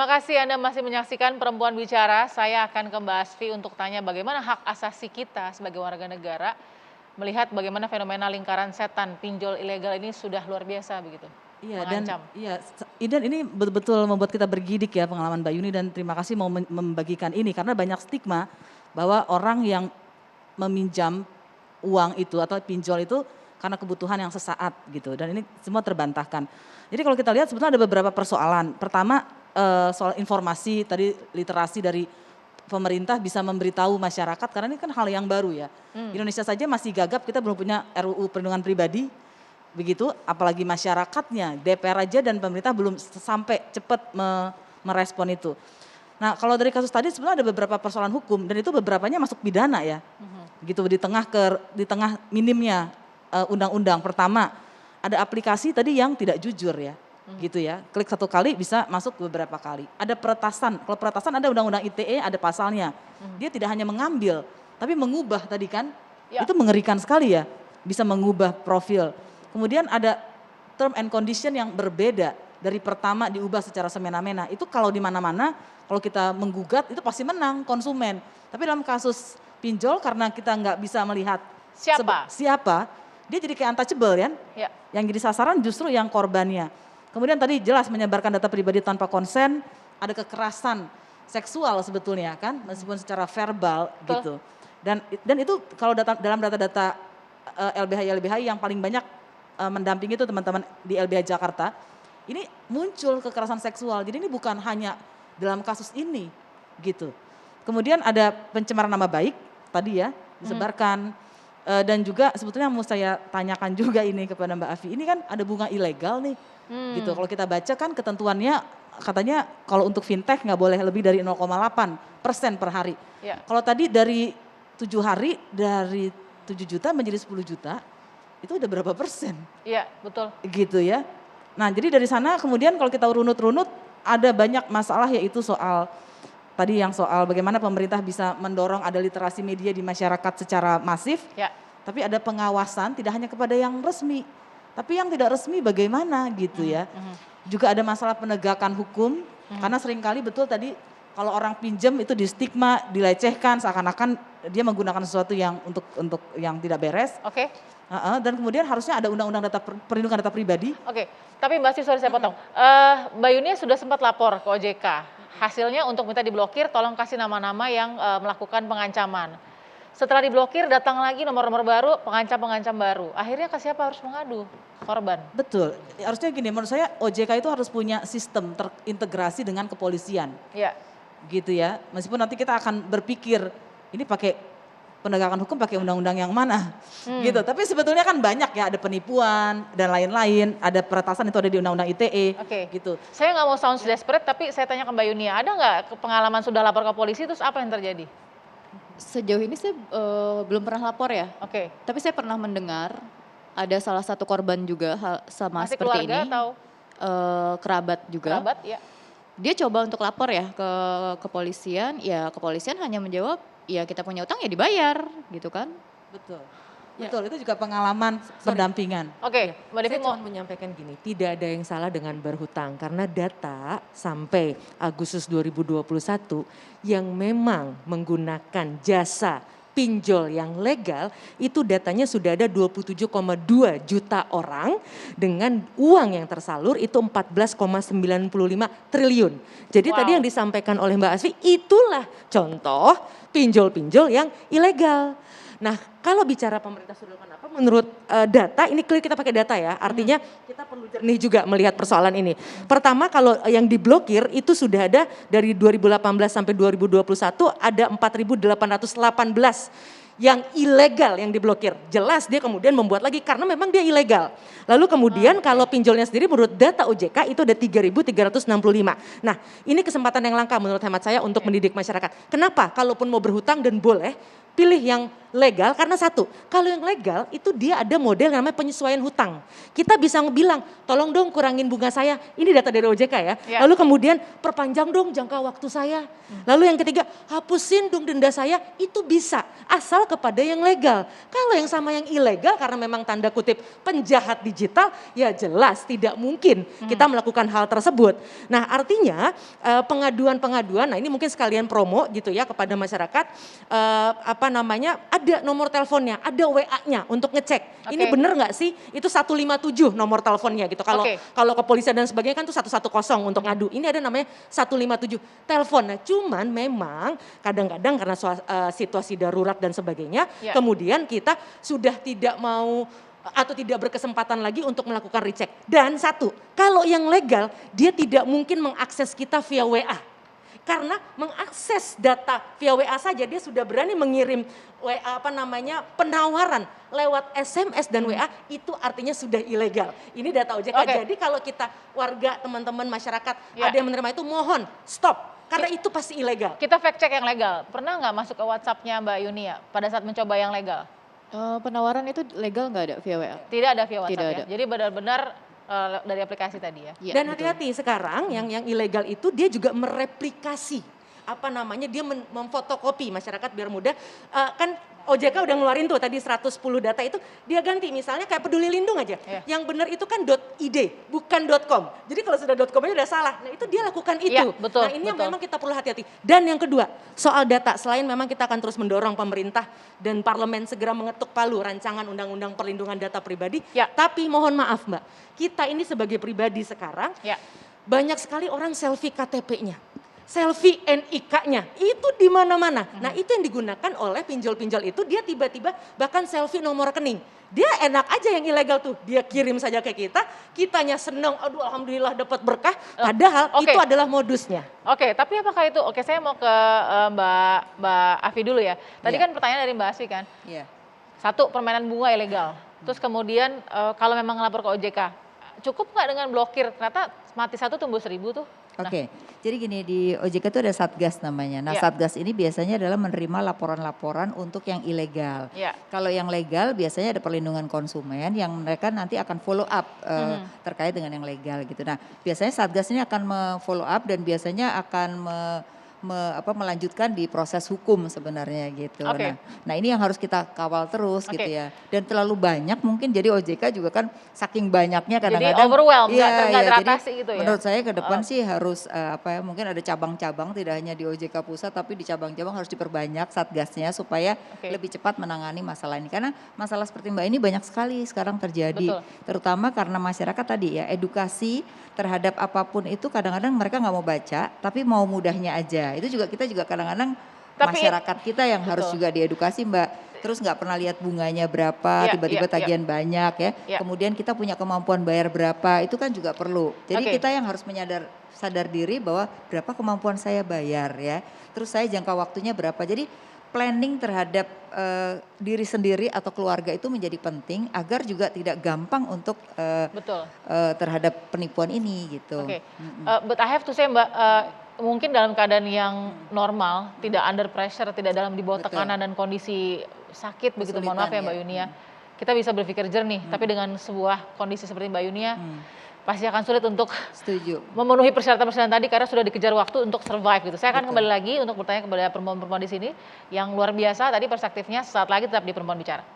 Terima kasih Anda masih menyaksikan Perempuan Bicara. Saya akan ke Mbak Asfi untuk tanya bagaimana hak asasi kita sebagai warga negara melihat bagaimana fenomena lingkaran setan pinjol ilegal ini sudah luar biasa begitu, Iya mengancam. dan ini betul-betul membuat kita bergidik ya pengalaman Mbak Yuni, dan terima kasih mau membagikan ini karena banyak stigma bahwa orang yang meminjam uang itu atau pinjol itu karena kebutuhan yang sesaat gitu, dan ini semua terbantahkan. Jadi kalau kita lihat sebetulnya ada beberapa persoalan. Pertama soal informasi tadi, literasi dari pemerintah bisa memberitahu masyarakat karena ini kan hal yang baru ya. Indonesia saja masih gagap, kita belum punya RUU perlindungan pribadi begitu, apalagi masyarakatnya, DPR aja dan pemerintah belum sampai cepat merespon itu. Nah kalau dari kasus tadi sebenarnya ada beberapa persoalan hukum dan itu beberapanya masuk pidana ya, gitu di tengah minimnya undang-undang. Pertama ada aplikasi tadi yang tidak jujur ya, gitu ya, klik satu kali bisa masuk beberapa kali. Ada peretasan, kalau peretasan ada undang-undang ITE ada pasalnya, dia tidak hanya mengambil tapi mengubah tadi kan, itu mengerikan sekali ya, bisa mengubah profil. Kemudian ada term and condition yang berbeda dari pertama diubah secara semena-mena. Itu kalau di mana-mana kalau kita menggugat itu pasti menang konsumen. Tapi dalam kasus pinjol karena kita nggak bisa melihat siapa, dia jadi kayak untouchable kan. Ya. Yang jadi sasaran justru yang korbannya. Kemudian tadi jelas menyebarkan data pribadi tanpa konsen, ada kekerasan seksual sebetulnya kan, meskipun secara verbal gitu. Dan itu kalau dalam data-data LBH yang paling banyak mendampingi itu teman-teman di LBH Jakarta, ini muncul kekerasan seksual. Jadi ini bukan hanya dalam kasus ini gitu. Kemudian ada pencemaran nama baik tadi ya disebarkan, dan juga sebetulnya mau saya tanyakan juga ini kepada Mbak Afi, ini kan ada bunga ilegal nih gitu. Kalau kita baca kan ketentuannya katanya kalau untuk fintech nggak boleh lebih dari 0,8% per hari. Kalau tadi dari 7 hari dari 7 juta menjadi 10 juta, itu udah berapa persen? Iya, betul. Gitu ya. Nah jadi dari sana kemudian kalau kita runut-runut ada banyak masalah, yaitu soal tadi yang soal bagaimana pemerintah bisa mendorong ada literasi media di masyarakat secara masif. Tapi ada pengawasan tidak hanya kepada yang resmi, tapi yang tidak resmi bagaimana gitu ya. Juga ada masalah penegakan hukum, karena seringkali betul tadi kalau orang pinjam itu di stigma, dilecehkan seakan-akan dia menggunakan sesuatu yang untuk yang tidak beres. Dan kemudian harusnya ada undang-undang perlindungan data pribadi. Tapi Mbak Asfi, sorry saya potong. Mbak Yuni sudah sempat lapor ke OJK. Hasilnya untuk minta diblokir, tolong kasih nama-nama yang melakukan pengancaman. Setelah diblokir datang lagi nomor-nomor baru, pengancam-pengancam baru. Akhirnya ke siapa harus mengadu? Korban. Betul, harusnya gini, menurut saya OJK itu harus punya sistem terintegrasi dengan kepolisian. Gitu ya, meskipun nanti kita akan berpikir ini pakai penegakan hukum pakai undang-undang yang mana gitu. Tapi sebetulnya kan banyak ya, ada penipuan dan lain-lain, ada peretasan itu ada di undang-undang ITE gitu. Saya nggak mau sound desperate tapi saya tanya ke Mbak Yuni, ada nggak pengalaman sudah lapor ke polisi terus apa yang terjadi? Sejauh ini saya belum pernah lapor ya. Tapi saya pernah mendengar ada salah satu korban juga sama Masih seperti keluarga ini. atau Kerabat juga. kerabat? Ya. Dia coba untuk lapor ya ke kepolisian, ya kepolisian hanya menjawab ya kita punya utang ya dibayar gitu kan. Betul. Betul, itu juga pengalaman pendampingan. Mbak Devi Saya cuma menyampaikan gini, tidak ada yang salah dengan berhutang karena data sampai Agustus 2021 yang memang menggunakan jasa pinjol yang legal itu datanya sudah ada 27,2 juta orang dengan uang yang tersalur itu 14,95 triliun. Jadi tadi yang disampaikan oleh Mbak Asfi itulah contoh pinjol-pinjol yang ilegal. Nah kalau bicara pemerintah sudah melakukan apa menurut data, ini clear kita pakai data ya, artinya kita perlu jernih juga melihat persoalan ini. Pertama kalau yang diblokir itu sudah ada dari 2018 sampai 2021 ada 4.818 yang ilegal yang diblokir. Jelas dia kemudian membuat lagi karena memang dia ilegal. Lalu kemudian kalau pinjolnya sendiri menurut data OJK itu ada 3.365. Nah ini kesempatan yang langka menurut hemat saya untuk mendidik masyarakat. Kenapa? Kalaupun mau berhutang dan boleh, pilih yang legal karena satu, kalau yang legal itu dia ada model yang namanya penyesuaian hutang. Kita bisa bilang, tolong dong kurangin bunga saya, ini data dari OJK ya. Lalu kemudian perpanjang dong jangka waktu saya. Lalu yang ketiga, hapusin dong denda saya, itu bisa. Asal ilegal kepada yang legal. Kalau yang sama yang ilegal karena memang tanda kutip penjahat digital, ya jelas tidak mungkin kita melakukan hal tersebut. Nah artinya pengaduan-pengaduan, nah ini mungkin sekalian promo gitu ya kepada masyarakat, ada nomor teleponnya, ada WA-nya untuk ngecek. Ini bener nggak sih? Itu 157 nomor teleponnya gitu. Kalau kepolisian dan sebagainya kan itu 110 untuk ngadu. Ini ada namanya 157 telepon. Nah cuman memang kadang-kadang karena situasi darurat dan sebagainya, kemudian kita sudah tidak mau atau tidak berkesempatan lagi untuk melakukan recheck. Dan satu, kalau yang legal dia tidak mungkin mengakses kita via WA. Karena mengakses data via WA saja dia sudah berani mengirim penawaran lewat SMS dan WA, itu artinya sudah ilegal. Ini data OJK. Jadi kalau kita warga, teman-teman masyarakat ada yang menerima itu, mohon stop. Karena itu pasti ilegal. Kita fact check yang legal. Pernah nggak masuk ke WhatsApp-nya Mbak Yuni ya pada saat mencoba yang legal? Penawaran itu legal nggak ada via WA? Tidak ada via WhatsApp Tidak ya? ada. Jadi benar-benar dari aplikasi tadi ya? Dan hati-hati sekarang yang ilegal itu dia juga mereplikasi. Dia memfotokopi masyarakat biar mudah. Kan OJK udah ngeluarin tuh tadi 110 data itu, dia ganti misalnya kayak Peduli Lindung aja. Yang benar itu kan .id, bukan .com. Jadi kalau sudah .com-nya udah salah. Nah itu dia lakukan itu. Betul, nah ini yang memang kita perlu hati-hati. Dan yang kedua, soal data, selain memang kita akan terus mendorong pemerintah dan parlemen segera mengetuk palu rancangan undang-undang perlindungan data pribadi. Tapi mohon maaf Mbak, kita ini sebagai pribadi sekarang, banyak sekali orang selfie KTP-nya. Selfie NIK-nya itu di mana-mana. Nah itu yang digunakan oleh pinjol-pinjol itu, dia tiba-tiba bahkan selfie nomor rekening. Dia enak aja yang ilegal tuh, dia kirim saja ke kita, kitanya seneng, aduh alhamdulillah dapat berkah, padahal itu adalah modusnya. Tapi apakah itu, saya mau ke Mbak Afi dulu ya. Tadi kan pertanyaan dari Mbak Asfi kan, satu permainan bunga ilegal, terus kemudian kalau memang ngelapor ke OJK, cukup nggak dengan blokir? Ternyata mati satu tumbuh 1000 tuh. Jadi gini, di OJK itu ada Satgas namanya. Nah Satgas ini biasanya adalah menerima laporan-laporan untuk yang ilegal. Kalau yang legal biasanya ada perlindungan konsumen yang mereka nanti akan follow up terkait dengan yang legal gitu. Nah biasanya Satgas ini akan follow up dan biasanya akan melanjutkan di proses hukum sebenarnya gitu. Nah ini yang harus kita kawal terus gitu ya. Dan terlalu banyak mungkin, jadi OJK juga kan saking banyaknya kadang-kadang. Jadi overwhelm, nggak teratasi gitu ya. Menurut saya ke depan sih harus mungkin ada cabang-cabang, tidak hanya di OJK pusat tapi di cabang-cabang harus diperbanyak satgasnya supaya lebih cepat menangani masalah ini. Karena masalah seperti Mbak ini banyak sekali sekarang terjadi. Terutama karena masyarakat tadi ya, edukasi terhadap apapun itu kadang-kadang mereka nggak mau baca tapi mau mudahnya aja. Itu juga kita juga kadang-kadang masyarakat kita yang harus juga diedukasi Mbak. Terus nggak pernah lihat bunganya berapa, tiba-tiba tagihan banyak ya. Kemudian kita punya kemampuan bayar berapa, itu kan juga perlu. Jadi kita yang harus sadar diri bahwa berapa kemampuan saya bayar ya. Terus saya jangka waktunya berapa. Jadi planning terhadap diri sendiri atau keluarga itu menjadi penting agar juga tidak gampang untuk terhadap penipuan ini gitu. But I have to say Mbak, mungkin dalam keadaan yang normal, tidak under pressure, tidak dalam di bawah tekanan dan kondisi sakit begitu, mohon maaf ya Mbak Yuni ya. Kita bisa berpikir jernih, tapi dengan sebuah kondisi seperti Mbak Yuni ya, pasti akan sulit untuk memenuhi persyaratan-persyaratan tadi karena sudah dikejar waktu untuk survive gitu. Saya akan kembali lagi untuk bertanya kepada perempuan-perempuan di sini yang luar biasa tadi perspektifnya, sesaat lagi tetap di Perempuan Bicara.